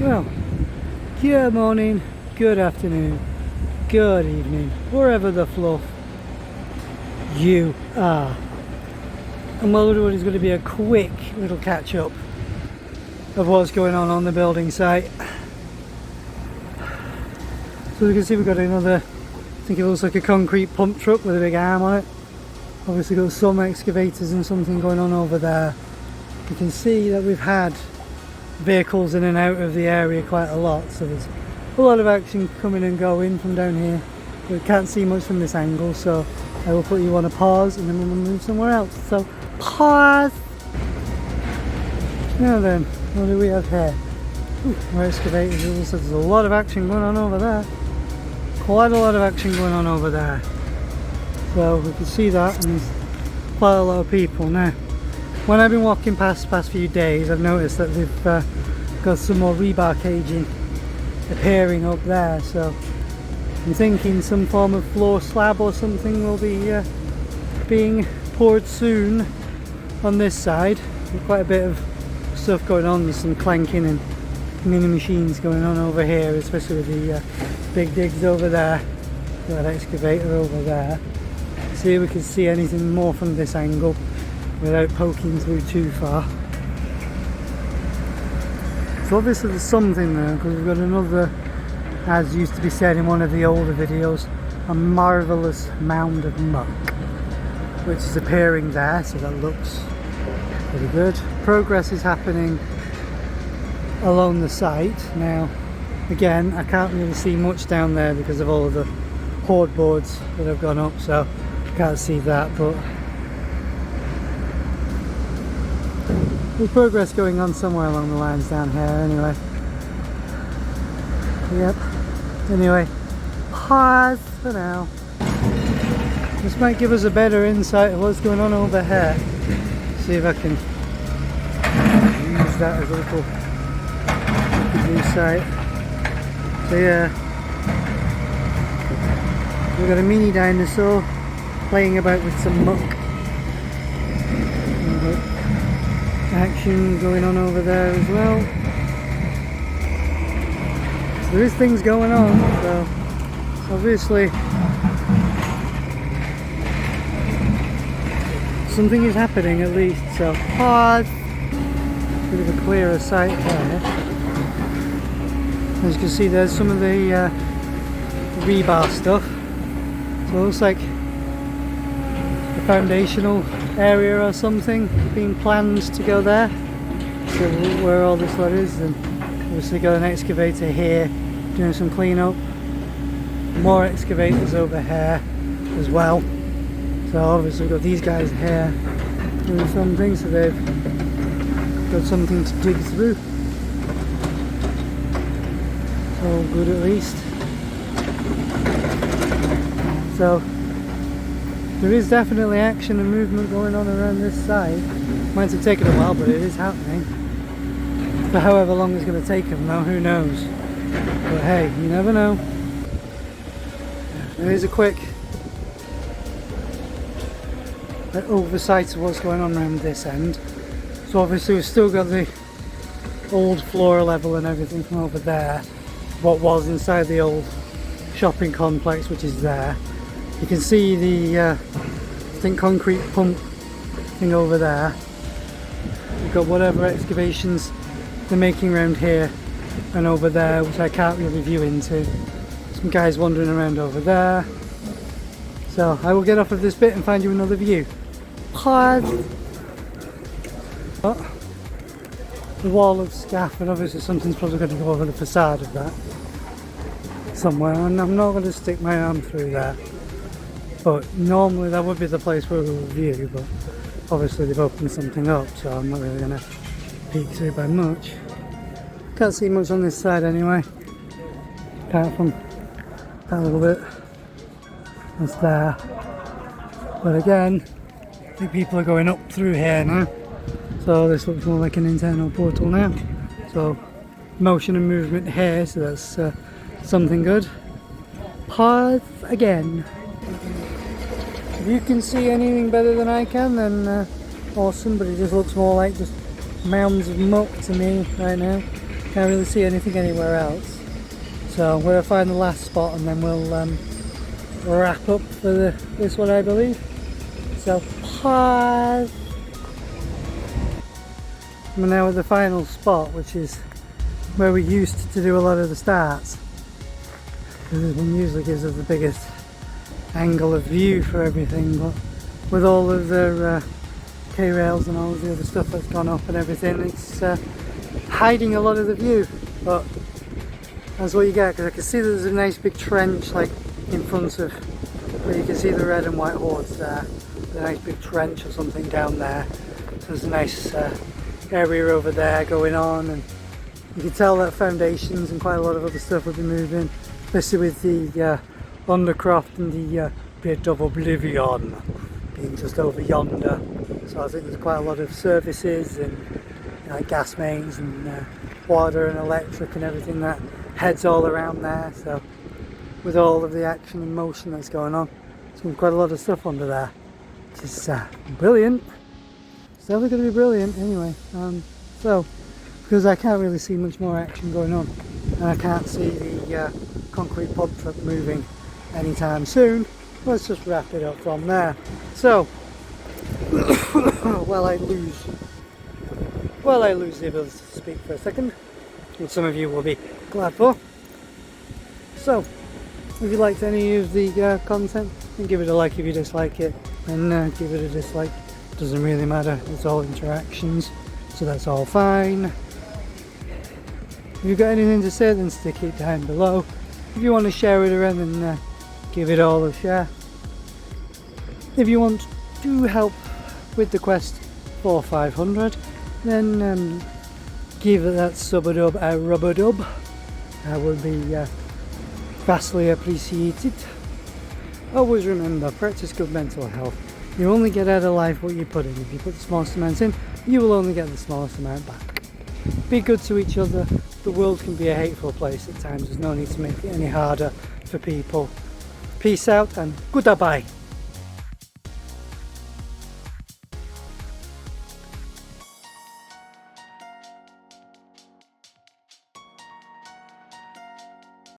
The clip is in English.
Well, good morning, good afternoon, good evening, wherever the fluff you are. And well, what is going to be a quick little catch up of what's going on the building site. So you can see we've got another, I think it looks like a concrete pump truck with a big arm on it. Obviously got some excavators and something going on over there. You can see that we've had vehicles in and out of the area quite a lot, so there's a lot of action coming and going from down here. We can't see much from this angle, so I will put you on a pause and then we'll move somewhere else. So pause. Now then, what do we have here? Ooh, more excavators. It looks like there's a lot of action going on over there. Quite a lot of action going on over there. So we can see that, and there's quite a lot of people now. When I've been walking past the past few days, I've noticed that they've got some more rebar caging appearing up there, so I'm thinking some form of floor slab or something will be being poured soon on this side. There's quite a bit of stuff going on. There's some clanking and mini machines going on over here, especially with the big digs over there. That excavator over there. See if we can see anything more from this angle without poking through too far. So obviously there's something there, because we've got another, as used to be said in one of the older videos, a marvellous mound of muck which is appearing there, so that looks pretty good. Progress is happening along the site. Now again, I can't really see much down there because of all of the horde boards that have gone up, so I can't see that, but there's progress going on somewhere along the lines down here anyway. Yep. Anyway, pause for now. This might give us a better insight of what's going on over here. See if I can use that as a little insight. So yeah, we've got a mini dinosaur playing about with some muck. Action going on over there as well. So there is things going on, so obviously something is happening at least. So pause. Bit of a clearer sight there. As you can see, there's some of the rebar stuff. So it looks like the foundational area or something being planned to go there. So where all this lot is, and obviously got an excavator here doing some cleanup. More excavators over here as well. So obviously we've got these guys here doing something, so they've got something to dig through. All good at least. So there is definitely action and movement going on around this side. Might have taken a while, but it is happening. For however long it's going to take them though, who knows. But hey, you never know. Here's a quick oversight of what's going on around this end. So obviously we've still got the old floor level and everything from over there. What was inside the old shopping complex, which is there. You can see the I think concrete pump thing over there. We've got whatever excavations they're making around here and over there, which I can't really view into. Some guys wandering around over there. So I will get off of this bit and find you another view. Pause. Oh, the wall of scaff, and obviously something's probably going to go over the facade of that somewhere, and I'm not going to stick my arm through there. But normally that would be the place where we would view, but obviously they've opened something up, so I'm not really going to peek through by much. Can't see much on this side anyway, apart from that little bit that's there. But again, I think people are going up through here now, so this looks more like an internal portal now. So motion and movement here, so that's something good. Pause again. If you can see anything better than I can, then awesome, but it just looks more like just mounds of muck to me right now. Can't really see anything anywhere else. So I'm going to find the last spot and then we'll wrap up for this one, I believe. So pause. We're now at the final spot, which is where we used to do a lot of the starts. This one usually gives us the biggest angle of view for everything, but with all of the K-rails and all of the other stuff that's gone up and everything, it's hiding a lot of the view. But that's what you get, because I can see that there's a nice big trench like in front of where you can see the red and white hordes there. There's a nice big trench or something down there. So there's a nice area over there going on, and you can tell that foundations and quite a lot of other stuff will be moving, especially with the undercroft and the bit of oblivion being just over yonder. So I think there's quite a lot of services and like gas mains and water and electric and everything that heads all around there. So with all of the action and motion that's going on, there's quite a lot of stuff under there, which is brilliant. It's definitely going to be brilliant anyway. So because I can't really see much more action going on, and I can't see the concrete pump truck moving anytime soon, let's just wrap it up from there. So while I lose the ability to speak for a second, which some of you will be glad for. So if you liked any of the content, then give it a like if you dislike it, and give it a dislike. Doesn't really matter, it's all interactions, so that's all fine. If you've got anything to say, then stick it down below. If you want to share it around, then give it all a share. If you want to help with the quest for 500, then give that sub-a-dub a rub-a-dub. That would be vastly appreciated. Always remember, practice good mental health. You only get out of life what you put in. If you put the smallest amount in, you will only get the smallest amount back. Be good to each other. The world can be a hateful place at times. There's no need to make it any harder for people. Peace out and goodbye.